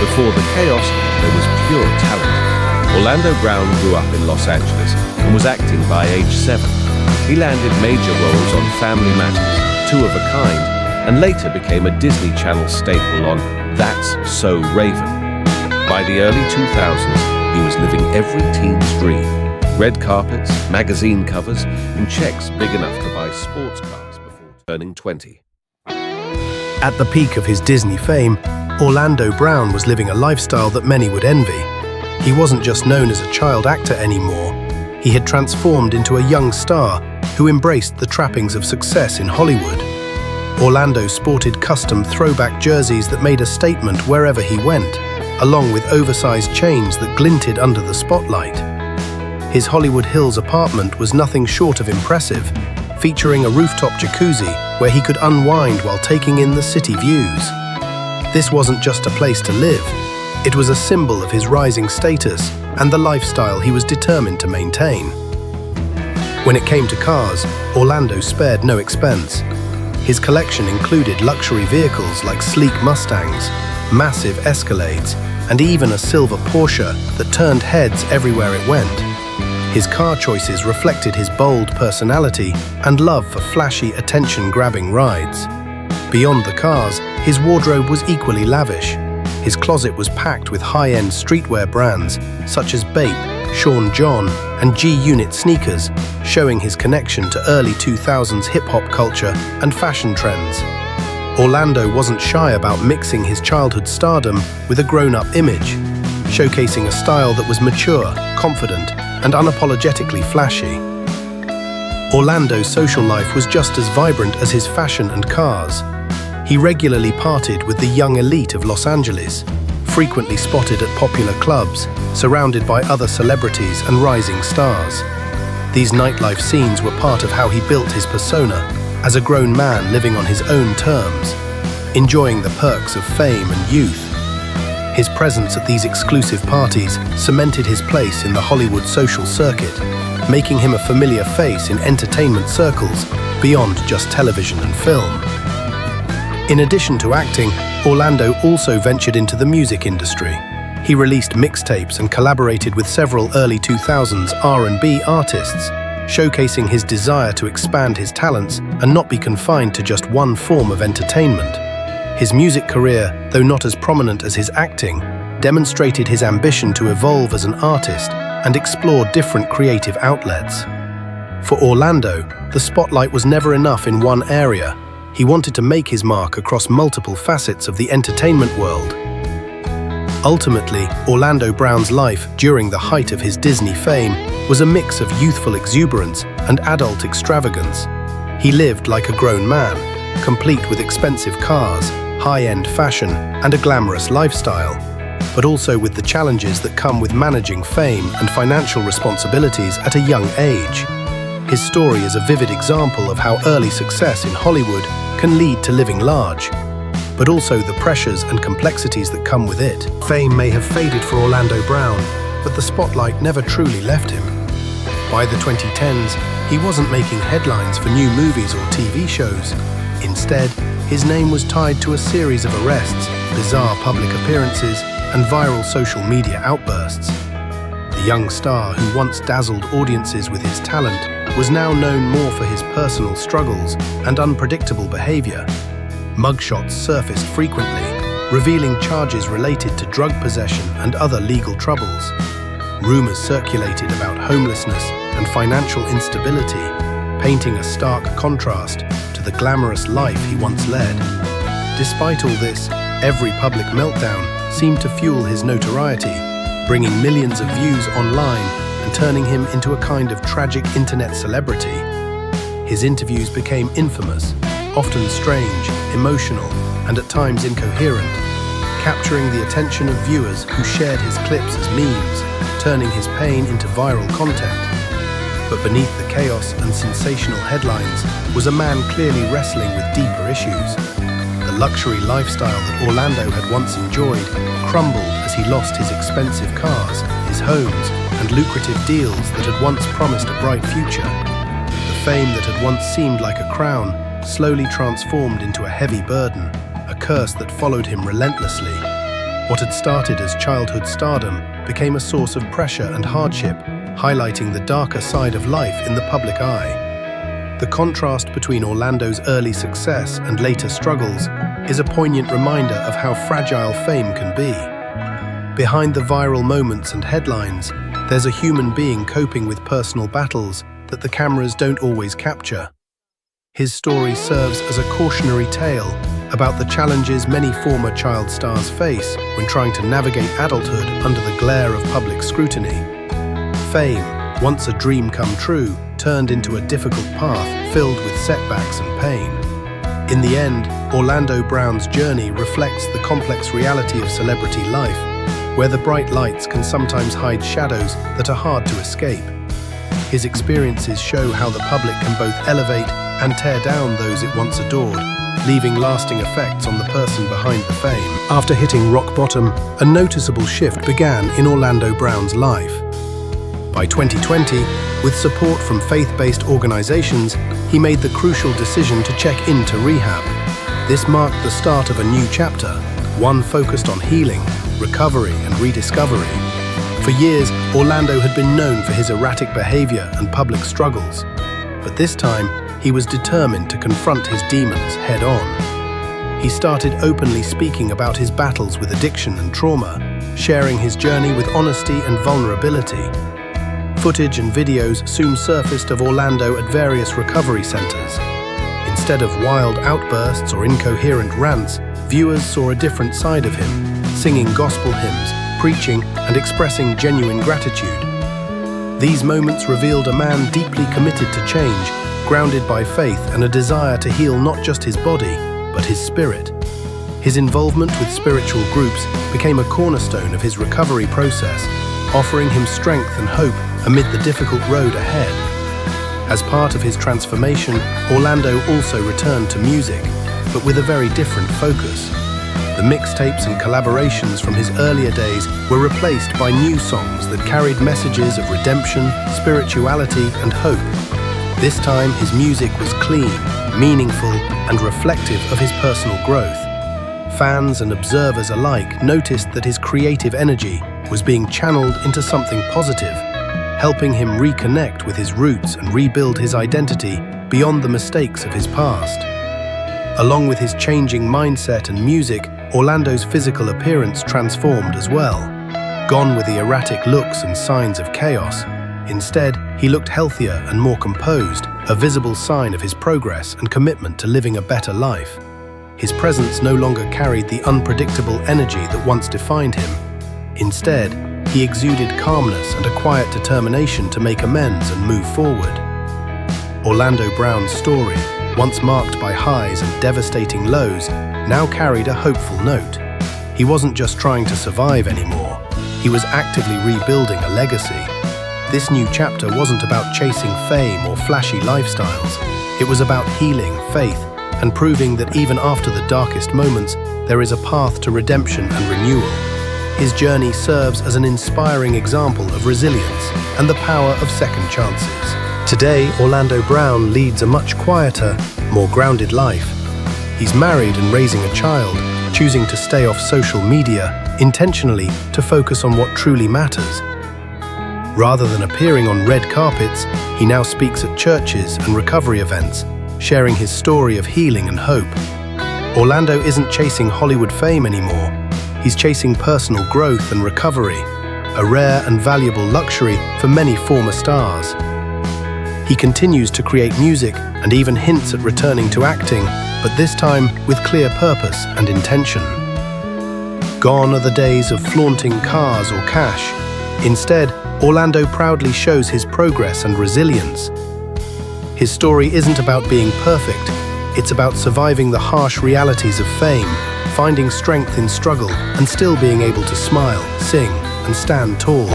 Before the chaos, there was pure talent. Orlando Brown grew up in Los Angeles and was acting by age 7. He landed major roles on Family Matters, Two of a Kind, and later became a Disney Channel staple on That's So Raven. By the early 2000s, he was living every teen's dream. Red carpets, magazine covers, and checks big enough to buy sports cars before turning 20. At the peak of his Disney fame, Orlando Brown was living a lifestyle that many would envy. He wasn't just known as a child actor anymore. He had transformed into a young star who embraced the trappings of success in Hollywood. Orlando sported custom throwback jerseys that made a statement wherever he went, along with oversized chains that glinted under the spotlight. His Hollywood Hills apartment was nothing short of impressive, featuring a rooftop jacuzzi where he could unwind while taking in the city views. This wasn't just a place to live, it was a symbol of his rising status and the lifestyle he was determined to maintain. When it came to cars, Orlando spared no expense. His collection included luxury vehicles like sleek Mustangs, massive Escalades, and even a silver Porsche that turned heads everywhere it went. His car choices reflected his bold personality and love for flashy, attention-grabbing rides. Beyond the cars, his wardrobe was equally lavish. His closet was packed with high-end streetwear brands such as Bape, Sean John, and G-Unit sneakers, showing his connection to early 2000s hip-hop culture and fashion trends. Orlando wasn't shy about mixing his childhood stardom with a grown-up image, showcasing a style that was mature, confident, and unapologetically flashy. Orlando's social life was just as vibrant as his fashion and cars. He regularly partied with the young elite of Los Angeles, frequently spotted at popular clubs, surrounded by other celebrities and rising stars. These nightlife scenes were part of how he built his persona as a grown man living on his own terms, enjoying the perks of fame and youth. His presence at these exclusive parties cemented his place in the Hollywood social circuit, making him a familiar face in entertainment circles beyond just television and film. In addition to acting, Orlando also ventured into the music industry. He released mixtapes and collaborated with several early 2000s R&B artists, showcasing his desire to expand his talents and not be confined to just one form of entertainment. His music career, though not as prominent as his acting, demonstrated his ambition to evolve as an artist and explore different creative outlets. For Orlando, the spotlight was never enough in one area. He wanted to make his mark across multiple facets of the entertainment world. Ultimately, Orlando Brown's life during the height of his Disney fame was a mix of youthful exuberance and adult extravagance. He lived like a grown man, complete with expensive cars, high-end fashion, and a glamorous lifestyle, but also with the challenges that come with managing fame and financial responsibilities at a young age. His story is a vivid example of how early success in Hollywood can lead to living large, but also the pressures and complexities that come with it. Fame may have faded for Orlando Brown, but the spotlight never truly left him. By the 2010s, he wasn't making headlines for new movies or TV shows. Instead, his name was tied to a series of arrests, bizarre public appearances, and viral social media outbursts. The young star who once dazzled audiences with his talent was now known more for his personal struggles and unpredictable behavior. Mugshots surfaced frequently, revealing charges related to drug possession and other legal troubles. Rumors circulated about homelessness and financial instability, painting a stark contrast to the glamorous life he once led. Despite all this, every public meltdown seemed to fuel his notoriety, bringing millions of views online and turning him into a kind of tragic internet celebrity. His interviews became infamous, often strange, emotional, and at times incoherent, capturing the attention of viewers who shared his clips as memes, turning his pain into viral content. But beneath the chaos and sensational headlines was a man clearly wrestling with deeper issues. The luxury lifestyle that Orlando had once enjoyed crumbled as he lost his expensive cars, his homes, and lucrative deals that had once promised a bright future. The fame that had once seemed like a crown slowly transformed into a heavy burden, a curse that followed him relentlessly. What had started as childhood stardom became a source of pressure and hardship, highlighting the darker side of life in the public eye. The contrast between Orlando's early success and later struggles is a poignant reminder of how fragile fame can be. Behind the viral moments and headlines, there's a human being coping with personal battles that the cameras don't always capture. His story serves as a cautionary tale about the challenges many former child stars face when trying to navigate adulthood under the glare of public scrutiny. Fame, once a dream come true, turned into a difficult path filled with setbacks and pain. In the end, Orlando Brown's journey reflects the complex reality of celebrity life, where the bright lights can sometimes hide shadows that are hard to escape. His experiences show how the public can both elevate and tear down those it once adored, leaving lasting effects on the person behind the fame. After hitting rock bottom, a noticeable shift began in Orlando Brown's life. By 2020, with support from faith-based organizations, he made the crucial decision to check into rehab. This marked the start of a new chapter, one focused on healing, recovery, and rediscovery. For years, Orlando had been known for his erratic behavior and public struggles, but this time, he was determined to confront his demons head-on. He started openly speaking about his battles with addiction and trauma, sharing his journey with honesty and vulnerability. Footage and videos soon surfaced of Orlando at various recovery centers. Instead of wild outbursts or incoherent rants, viewers saw a different side of him, singing gospel hymns, preaching, and expressing genuine gratitude. These moments revealed a man deeply committed to change, grounded by faith and a desire to heal not just his body, but his spirit. His involvement with spiritual groups became a cornerstone of his recovery process, offering him strength and hope amid the difficult road ahead. As part of his transformation, Orlando also returned to music, but with a very different focus. The mixtapes and collaborations from his earlier days were replaced by new songs that carried messages of redemption, spirituality, and hope. This time, his music was clean, meaningful, and reflective of his personal growth. Fans and observers alike noticed that his creative energy was being channeled into something positive, helping him reconnect with his roots and rebuild his identity beyond the mistakes of his past. Along with his changing mindset and music, Orlando's physical appearance transformed as well. Gone were the erratic looks and signs of chaos. Instead, he looked healthier and more composed, a visible sign of his progress and commitment to living a better life. His presence no longer carried the unpredictable energy that once defined him. Instead, he exuded calmness and a quiet determination to make amends and move forward. Orlando Brown's story, once marked by highs and devastating lows, now carried a hopeful note. He wasn't just trying to survive anymore, he was actively rebuilding a legacy. This new chapter wasn't about chasing fame or flashy lifestyles. It was about healing, faith, and proving that even after the darkest moments, there is a path to redemption and renewal. His journey serves as an inspiring example of resilience and the power of second chances. Today, Orlando Brown leads a much quieter, more grounded life. He's married and raising a child, choosing to stay off social media intentionally to focus on what truly matters. Rather than appearing on red carpets, he now speaks at churches and recovery events, sharing his story of healing and hope. Orlando isn't chasing Hollywood fame anymore. He's chasing personal growth and recovery, a rare and valuable luxury for many former stars. He continues to create music and even hints at returning to acting, but this time with clear purpose and intention. Gone are the days of flaunting cars or cash. Instead, Orlando proudly shows his progress and resilience. His story isn't about being perfect, it's about surviving the harsh realities of fame, finding strength in struggle, and still being able to smile, sing, and stand tall.